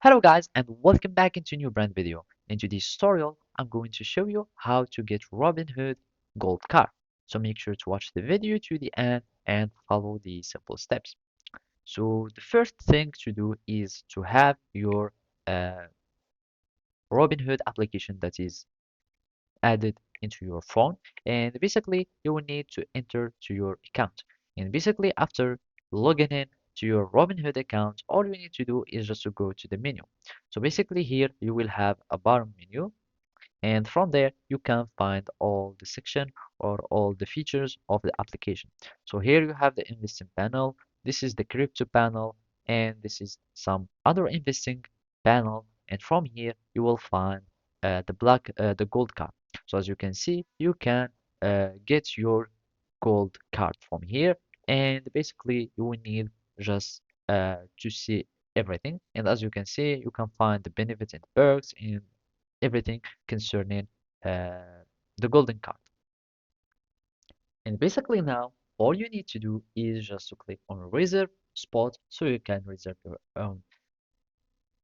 Hello guys and welcome back into a new brand video. In today's tutorial, I'm going to show you how to get Robinhood Gold Card. So make sure to watch the video to the end and follow the simple steps. So the first thing to do is to have your uh, Robinhood application that is added into your phone, and basically you will need to enter to your account. And basically after logging in to your Robinhood account, all you need to do is just to go to the menu. So basically here you will have a bottom menu, and from there you can find all the section or all the features of the application. So here you have the investing panel, this is the crypto panel, and this is some other investing panel, and from here you will find the gold card. So as you can see, you can get your gold card from here, and basically you will need just to see everything. And as you can see, you can find the benefits and perks and everything concerning the golden card. And basically now, all you need to do is just to click on reserve spot so you can reserve your own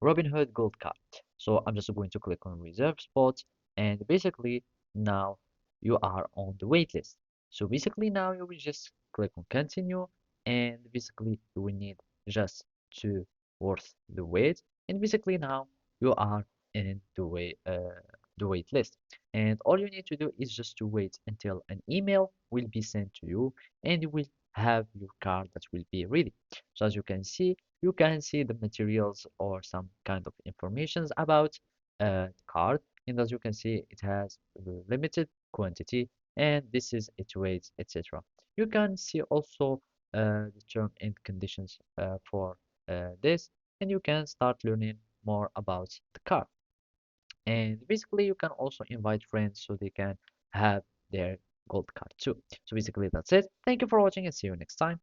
Robinhood Gold Card. So I'm just going to click on reserve spot, and basically now you are on the wait list. So basically now you will just click on continue, and basically you will need just to worth the wait, and basically now you are in the wait list. And all you need to do is just to wait until an email will be sent to you, and you will have your card that will be ready. So as you can see the materials or some kind of informations about the card, and as you can see it has the limited quantity, and this is its weight, etc. You can see also the term and conditions for this, and you can start learning more about the card. And basically you can also invite friends so they can have their gold card too. So basically that's it. Thank you for watching and see you next time.